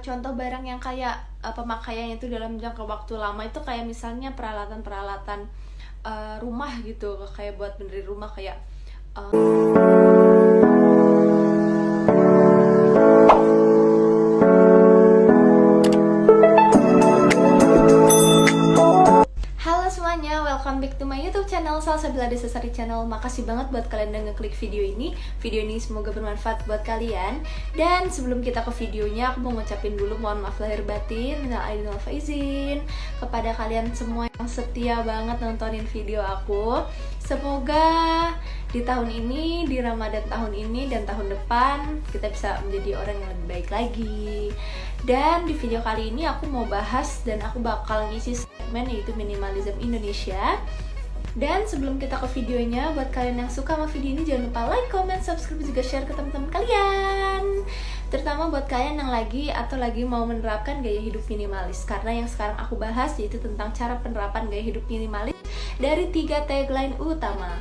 Contoh barang yang kayak pemakaiannya itu dalam jangka waktu lama itu kayak misalnya peralatan-peralatan rumah gitu, kayak buat benerin rumah kayak Halo semuanya, welcome back to my YouTube channel Salsabila Desasari Channel. Makasih banget buat kalian udah ngeklik video ini. Video ini semoga bermanfaat buat kalian. Dan sebelum kita ke videonya, aku mau ngucapin dulu mohon maaf lahir batin, minal aidin wal faizin kepada kalian semua yang setia banget nontonin video aku. Semoga di tahun ini, di Ramadan tahun ini dan tahun depan kita bisa menjadi orang yang lebih baik lagi. Dan di video kali ini aku mau bahas dan aku bakal ngisi segmen yaitu minimalism Indonesia. Dan sebelum kita ke videonya, buat kalian yang suka sama video ini jangan lupa like, comment, subscribe, juga share ke teman-teman kalian. Terutama buat kalian yang lagi mau menerapkan gaya hidup minimalis. Karena yang sekarang aku bahas yaitu tentang cara penerapan gaya hidup minimalis dari 3 tagline utama.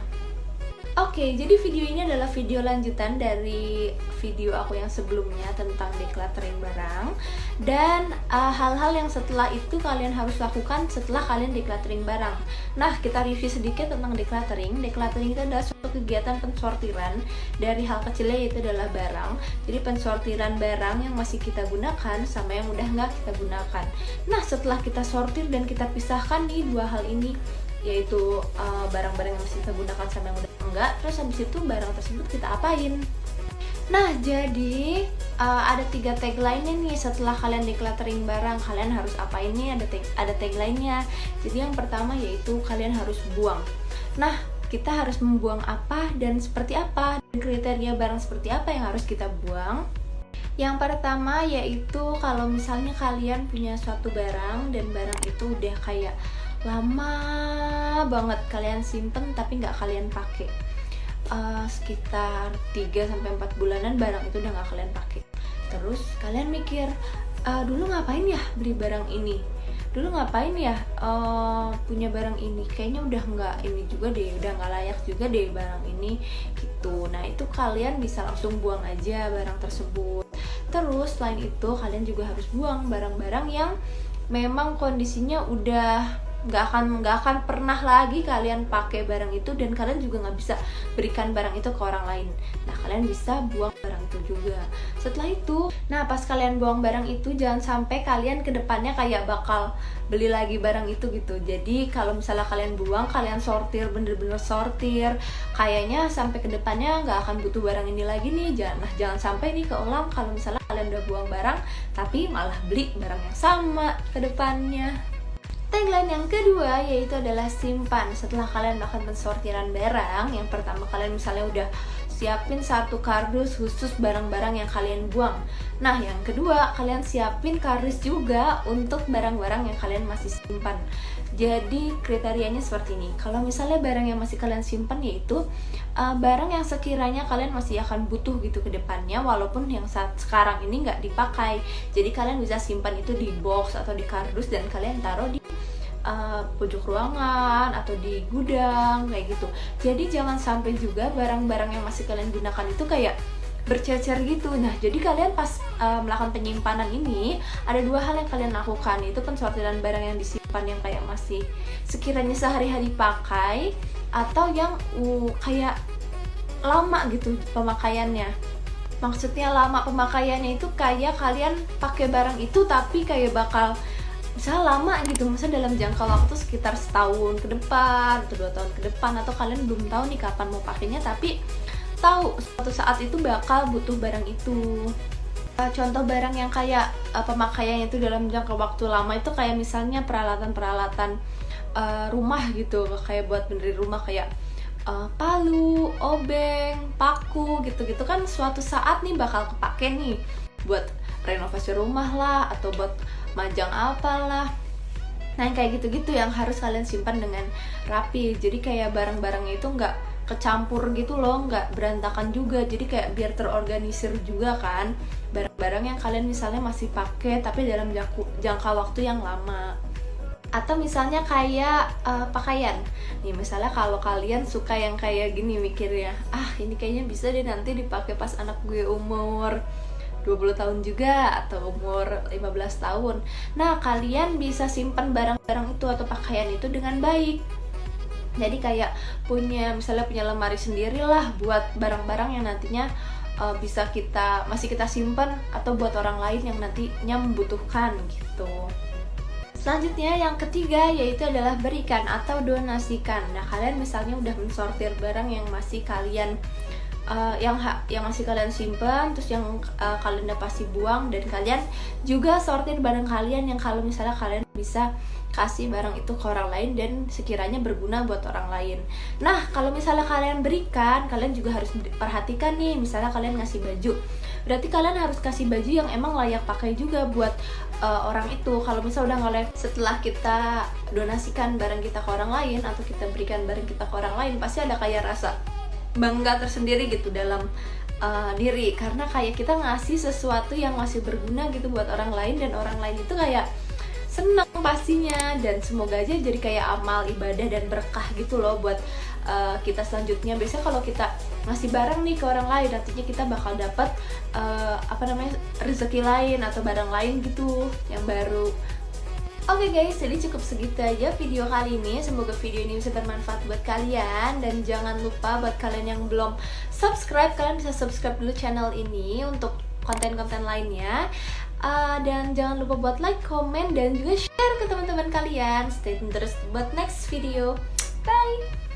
Oke, jadi video ini adalah video lanjutan dari video aku yang sebelumnya tentang decluttering barang. Dan hal-hal yang setelah itu kalian harus lakukan setelah kalian decluttering barang. Nah, kita review sedikit tentang decluttering. Decluttering itu adalah suatu kegiatan pensortiran dari hal kecilnya, yaitu adalah barang. Jadi pensortiran barang yang masih kita gunakan sama yang udah nggak kita gunakan. Nah, setelah kita sortir dan kita pisahkan nih dua hal ini, yaitu barang-barang yang masih kita gunakan sama yang udah enggak, terus habis itu barang tersebut kita apain. Nah, jadi ada 3 tagline-nya nih. Setelah kalian decluttering barang, kalian harus apain nih, ada tagline-nya. Jadi yang pertama yaitu kalian harus buang. Nah, kita harus membuang apa dan seperti apa, dan kriteria barang seperti apa yang harus kita buang. Yang pertama yaitu kalau misalnya kalian punya suatu barang dan barang itu udah kayak lama banget kalian simpen tapi nggak kalian pakai, sekitar 3-4 bulanan barang itu udah nggak kalian pakai. Terus kalian mikir, dulu ngapain ya beli barang ini, dulu ngapain ya punya barang ini, kayaknya udah nggak ini juga deh, udah nggak layak juga deh barang ini gitu. Nah, itu kalian bisa langsung buang aja barang tersebut. Terus selain itu kalian juga harus buang barang-barang yang memang kondisinya udah nggak akan pernah lagi kalian pakai barang itu, dan kalian juga nggak bisa berikan barang itu ke orang lain. Nah, kalian bisa buang barang itu juga. Setelah itu, nah pas kalian buang barang itu, jangan sampai kalian kedepannya kayak bakal beli lagi barang itu gitu. Jadi kalau misalnya kalian buang, kalian sortir, bener-bener sortir, kayaknya sampai kedepannya nggak akan butuh barang ini lagi nih. Jangan sampai nih keulang kalau misalnya kalian udah buang barang tapi malah beli barang yang sama kedepannya. Tagline yang kedua yaitu adalah simpan. Setelah kalian melakukan pensortiran barang, yang pertama kalian misalnya udah siapin satu kardus khusus barang-barang yang kalian buang. Nah, yang kedua kalian siapin kardus juga untuk barang-barang yang kalian masih simpan. Jadi kriterianya seperti ini. Kalau misalnya barang yang masih kalian simpan yaitu barang yang sekiranya kalian masih akan butuh gitu ke depannya, walaupun yang saat sekarang ini nggak dipakai. Jadi kalian bisa simpan itu di box atau di kardus dan kalian taruh di pojok ruangan atau di gudang kayak gitu. Jadi jangan sampai juga barang-barang yang masih kalian gunakan itu kayak bercecer gitu. Nah, jadi kalian pas melakukan penyimpanan ini ada 2 hal yang kalian lakukan, yaitu pensortiran barang yang disimpan yang kayak masih sekiranya sehari-hari pakai, atau yang kayak lama gitu pemakaiannya. Maksudnya lama pemakaiannya itu kayak kalian pakai barang itu tapi kayak bakal misalnya lama gitu, misalnya dalam jangka waktu sekitar setahun ke depan atau 2 tahun ke depan, atau kalian belum tahu nih kapan mau pakainya tapi tahu suatu saat itu bakal butuh barang itu. Contoh barang yang kayak pemakaiannya itu dalam jangka waktu lama itu kayak misalnya peralatan-peralatan rumah gitu, kayak buat benerin rumah kayak palu, obeng, paku gitu-gitu kan suatu saat nih bakal kepake nih buat renovasi rumah lah atau buat majang apalah. Nah, kayak gitu-gitu yang harus kalian simpan dengan rapi. Jadi kayak barang-barangnya itu nggak kecampur gitu loh, nggak berantakan juga. Jadi kayak biar terorganisir juga kan barang-barang yang kalian misalnya masih pakai tapi dalam jangka waktu yang lama. Atau misalnya kayak pakaian nih, misalnya kalau kalian suka yang kayak gini mikirnya, ini kayaknya bisa deh nanti dipakai pas anak gue umur 20 tahun juga atau umur 15 tahun. Nah, kalian bisa simpan barang-barang itu atau pakaian itu dengan baik. Jadi kayak misalnya punya lemari sendiri lah buat barang-barang yang nantinya masih kita simpan atau buat orang lain yang nantinya membutuhkan gitu. Selanjutnya yang ketiga yaitu adalah berikan atau donasikan. Nah, kalian misalnya udah mensortir barang yang masih kalian yang masih kalian simpan, terus yang kalian udah pasti buang, dan kalian juga sortir barang kalian yang kalau misalnya kalian bisa kasih barang itu ke orang lain dan sekiranya berguna buat orang lain. Nah, kalau misalnya kalian berikan, kalian juga harus perhatikan nih, misalnya kalian ngasih baju, berarti kalian harus kasih baju yang emang layak pakai juga buat orang itu. Kalau misalnya udah ngeliat setelah kita donasikan barang kita ke orang lain atau kita berikan barang kita ke orang lain, pasti ada kayak rasa bangga tersendiri gitu dalam diri, karena kayak kita ngasih sesuatu yang masih berguna gitu buat orang lain, dan orang lain itu kayak seneng pastinya, dan semoga aja jadi kayak amal ibadah dan berkah gitu loh buat kita selanjutnya. Biasanya kalau kita ngasih barang nih ke orang lain, nantinya kita bakal dapat rezeki lain atau barang lain gitu yang baru. Oke guys, jadi cukup segitu aja video kali ini. Semoga video ini bisa bermanfaat buat kalian, dan jangan lupa buat kalian yang belum subscribe, kalian bisa subscribe dulu channel ini untuk konten-konten lainnya. Dan jangan lupa buat like, comment, dan juga share ke teman-teman kalian. Stay tune terus buat next video. Bye!